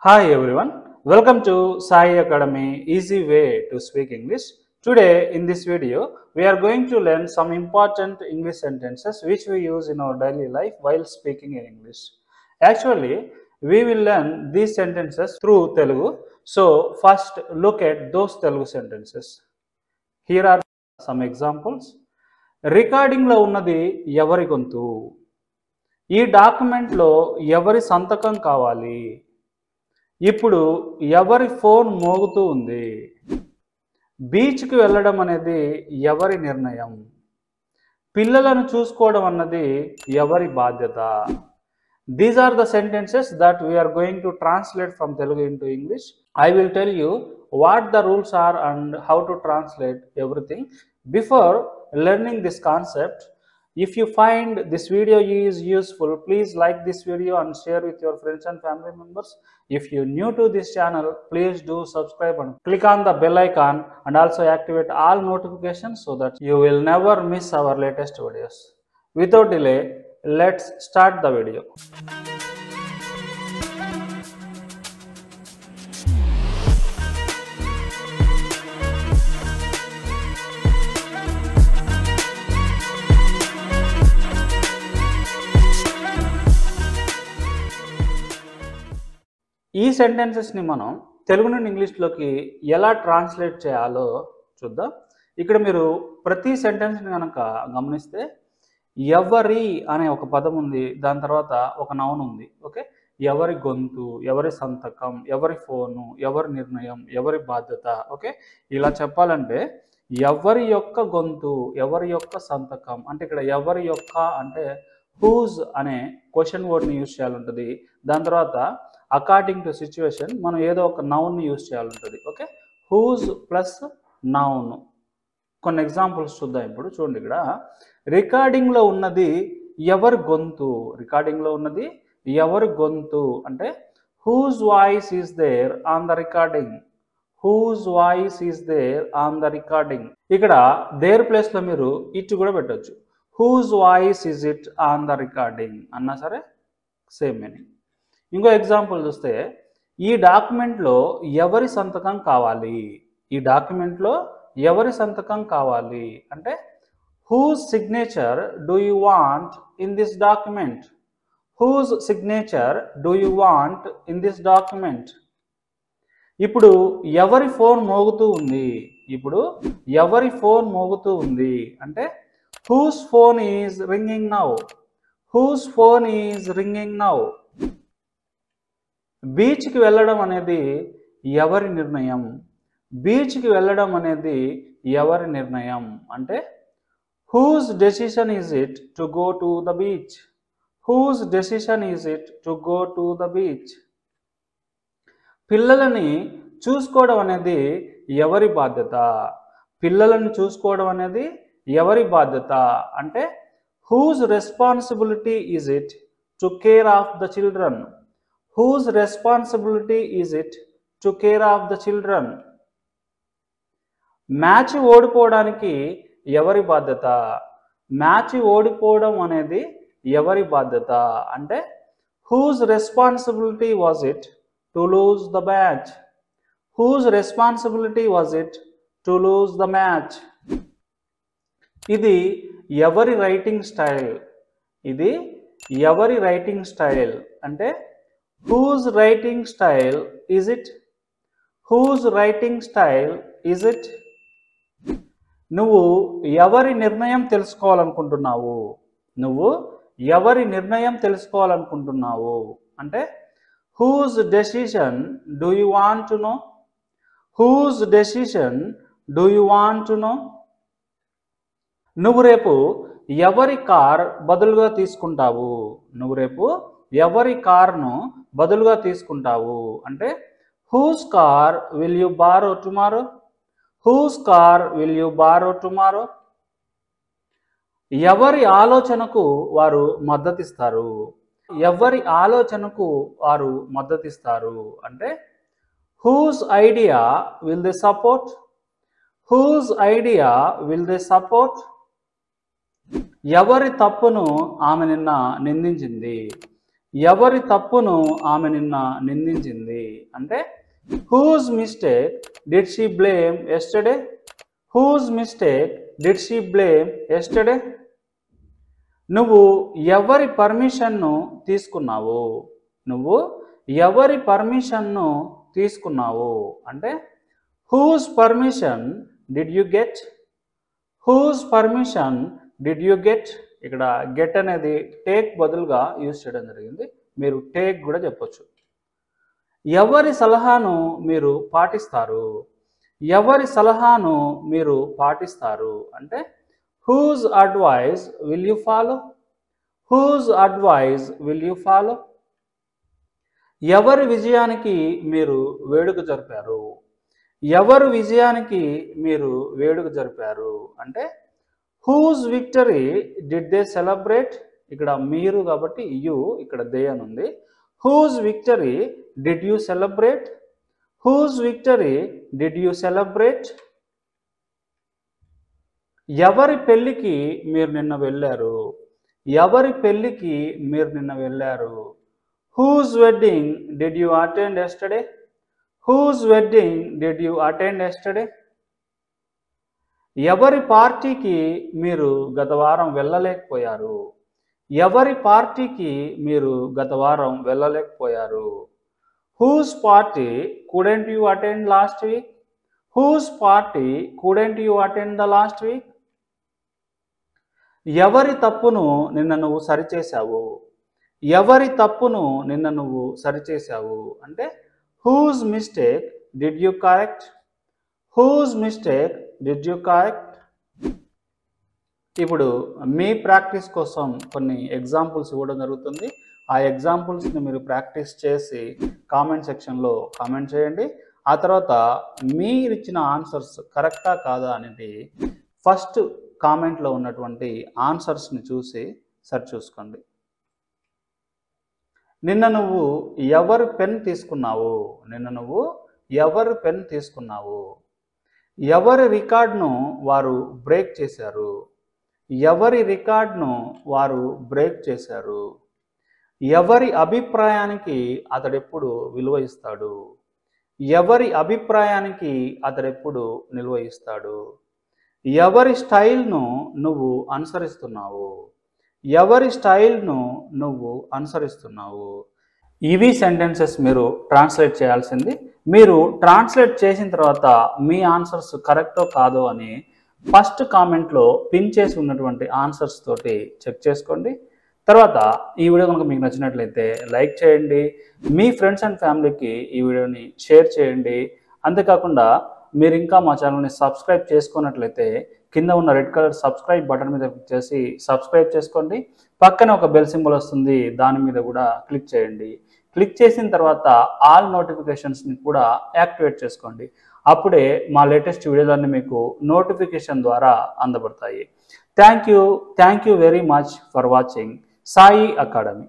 Hi everyone, welcome to Sai Academy Easy Way to Speak English. Today in this video, we are going to learn some important English sentences which we use in our daily life while speaking in English. Actually, we will learn these sentences through Telugu. So first look at those Telugu sentences. Here are some examples. రికార్డింగ్లో ఉన్నది ఎవరి గొంతు? ఈ డాక్యుమెంట్లో ఎవరి సంతకం కావాలి? ఇప్పుడు ఎవరి phone మోగుతూ ఉంది? బీచ్కి వెళ్ళడం అనేది ఎవరి నిర్ణయం? పిల్లలను చూసుకోవడం అన్నది ఎవరి బాధ్యత? These are the sentences that we are going to translate from Telugu into English. I will tell you what the rules are and how to translate everything. Before learning this concept, if you find this video is useful, please like this video and share with your friends and family members. If you are new to this channel, please do subscribe and click on the bell icon and also activate all notifications so that you will never miss our latest videos. Without delay, let's start the video. ఈ సెంటెన్సెస్ని మనం తెలుగు నుండి ఇంగ్లీష్లోకి ఎలా translate చేయాలో చూద్దాం. ఇక్కడ మీరు ప్రతి సెంటెన్స్ని కనుక గమనిస్తే ఎవరి అనే ఒక పదం ఉంది, దాని తర్వాత ఒక నౌన్ ఉంది. ఓకే, ఎవరి గొంతు, ఎవరి సంతకం, ఎవరి ఫోను, ఎవరి నిర్ణయం, ఎవరి బాధ్యత. ఓకే, ఇలా చెప్పాలంటే ఎవరి యొక్క గొంతు, ఎవరి యొక్క సంతకం అంటే ఇక్కడ ఎవరి యొక్క అంటే హూజ్ అనే క్వశ్చన్ వర్డ్ని యూజ్ చేయాలి ఉంటుంది. దాని తర్వాత అకార్డింగ్ టు సిచ్యువేషన్ మనం ఏదో ఒక నౌన్ని యూజ్ చేయాలి ఉంటుంది. Okay, whose plus noun. కొన్ని ఎగ్జాంపుల్స్ చూద్దాం. ఇప్పుడు చూడండి, ఇక్కడ రికార్డింగ్లో ఉన్నది ఎవరి గొంతు. రికార్డింగ్లో ఉన్నది ఎవరి గొంతు అంటే whose voice is there on the recording. Whose voice is there on the recording. ఇక్కడ దేర్ ప్లేస్లో మీరు ఇట్ కూడా పెట్టవచ్చు. Whose voice is it on the recording అన్నా సరే సేమ్ మీనింగ్. ఇంకో ఎగ్జాంపుల్ చూస్తే ఈ డాక్యుమెంట్లో ఎవరి సంతకం కావాలి. ఈ డాక్యుమెంట్లో ఎవరి సంతకం కావాలి అంటే whose signature do you want in this document. Whose signature do you want in this document. ఇప్పుడు ఎవరి ఫోన్ మోగుతూ ఉంది. ఇప్పుడు ఎవరి ఫోన్ మోగుతూ ఉంది అంటే whose phone is ringing now. Whose phone is ringing now. బీచ్కి వెళ్ళడం అనేది ఎవరి నిర్ణయం. బీచ్కి వెళ్ళడం అనేది ఎవరి నిర్ణయం అంటే whose decision is it to go to the beach. Whose decision is it to go to the beach. పిల్లలని చూసుకోవడం అనేది ఎవరి బాధ్యత. పిల్లలను చూసుకోవడం అనేది ఎవరి బాధ్యత అంటే whose responsibility is it to care of the children. Whose responsibility is it to care of the children? Match ఓడిపోవడానికి ఎవరి బాధ్యత. మ్యాచ్ ఓడిపోవడం అనేది ఎవరి బాధ్యత అంటే whose responsibility was it to lose the match? Whose responsibility was it to lose the match? ఇది ఎవరి రైటింగ్ స్టైల్. ఇది ఎవరి రైటింగ్ స్టైల్ అంటే whose writing style is it? Whose writing style is it? నువ్వు ఎవరి నిర్ణయం తెలుసుకోవాలనుకుంటున్నావు. నువ్వు ఎవరి నిర్ణయం తెలుసుకోవాలనుకుంటున్నావు అంటే whose decision do you want to know? Whose decision do you want to know? నువ్వు రేపు ఎవరి కార్ బదులుగా తీసుకుంటావు. నువ్వు రేపు ఎవరి కార్ను బదులుగా తీసుకుంటావు అంటే whose car will you borrow tomorrow. Whose car will you borrow tomorrow. ఎవరి ఆలోచనకు వారు మద్దతిస్తారు. ఎవరి ఆలోచనకు వారు మద్దతిస్తారు అంటే whose idea will they support. Whose idea will they support. ఎవరి తప్పును ఆమె నిన్న నిందించింది. ఎవరి తప్పును ఆమె నిన్న నిందించింది అంటే whose mistake did she blame yesterday, whose mistake did she blame yesterday. నువ్వు ఎవరి పర్మిషన్ను తీసుకున్నావు, నువ్వు ఎవరి పర్మిషన్ను తీసుకున్నావు అంటే whose permission did you get, whose permission did you get. ఇక్కడ గెట్ అనేది టేక్ బదులుగా యూజ్ చేయడం జరిగింది, మీరు టేక్ కూడా చెప్పొచ్చు. ఎవరి సలహాను మీరు పాటిస్తారు, ఎవరి సలహాను మీరు పాటిస్తారు అంటే whose advice will you follow, whose advice will you follow. ఎవరి విజయానికి మీరు వేడుక జరిపారు, ఎవరి విజయానికి మీరు వేడుక జరిపారు అంటే whose victory did they celebrate. ఇక్కడ మీరు కాబట్టి యు, ఇక్కడ దే అని ఉంది. Whose victory did you celebrate, whose victory did you celebrate. ఎవరి పెళ్ళికి మీరు నిన్న వెళ్ళారు, ఎవరి పెళ్ళికి మీరు నిన్న వెళ్ళారు. Whose wedding did you attend yesterday, whose wedding did you attend yesterday. ఎవరి పార్టీకి మీరు గత వారం వెళ్ళలేకపోయారు, ఎవరి పార్టీకి మీరు గత వారం వెళ్ళలేకపోయారు. Whose party couldn't you attend last week, whose party couldn't you attend the last week. ఎవరి తప్పును నిన్న నువ్వు సరిచేశావు, ఎవరి తప్పును నిన్న నువ్వు సరిచేశావు అంటే whose mistake did you correct, whose mistake did you correct. ఇప్పుడు మీ ప్రాక్టీస్ కోసం కొన్ని ఎగ్జాంపుల్స్ ఇవ్వడం జరుగుతుంది. ఆ ఎగ్జాంపుల్స్ని మీరు ప్రాక్టీస్ చేసి కామెంట్ సెక్షన్లో కామెంట్ చేయండి. ఆ తర్వాత మీరు ఇచ్చిన ఆన్సర్స్ కరెక్టా కాదా అనేది ఫస్ట్ కామెంట్లో ఉన్నటువంటి ఆన్సర్స్ని చూసి సరి చూసుకోండి. నిన్న నువ్వు ఎవరి పెన్ తీసుకున్నావు, నిన్న నువ్వు ఎవరి పెన్ తీసుకున్నావు. ఎవరి రికార్డును వారు బ్రేక్ చేశారు, ఎవరి రికార్డును వారు బ్రేక్ చేశారు. ఎవరి అభిప్రాయానికి అతడెప్పుడు విలువ ఇస్తాడు, ఎవరి అభిప్రాయానికి అతడెప్పుడు నిలువ ఇస్తాడు. ఎవరి స్టైల్ను నువ్వు అనుసరిస్తున్నావు, ఎవరి స్టైల్ను నువ్వు అనుసరిస్తున్నావు. ఇవి సెంటెన్సెస్ మీరు ట్రాన్స్లేట్ చేయాల్సింది. మీరు ట్రాన్స్లేట్ చేసిన తర్వాత మీ ఆన్సర్స్ కరెక్టో కాదో అని ఫస్ట్ కామెంట్లో పిన్ చేసి ఉన్నటువంటి ఆన్సర్స్ తోటి చెక్ చేసుకోండి. తర్వాత ఈ వీడియో కనుక మీకు నచ్చినట్లయితే లైక్ చేయండి, మీ ఫ్రెండ్స్ అండ్ ఫ్యామిలీకి ఈ వీడియోని షేర్ చేయండి. అంతేకాకుండా మీరు ఇంకా మా ఛానల్ని సబ్స్క్రైబ్ చేసుకున్నట్లయితే కింద ఉన్న రెడ్ కలర్ సబ్స్క్రైబ్ బటన్ మీద క్లిక్ చేసి సబ్స్క్రైబ్ చేసుకోండి. పక్కనే ఒక బెల్ సింబల్ వస్తుంది, దాని మీద కూడా క్లిక్ చేయండి. క్లిక్ చేసిన తర్వాత ఆల్ నోటిఫికేషన్స్ని కూడా యాక్టివేట్ చేసుకోండి. అప్పుడే మా లేటెస్ట్ వీడియోలన్నీ మీకు నోటిఫికేషన్ ద్వారా అందబడతాయి. Thank you very much for watching Sai academy.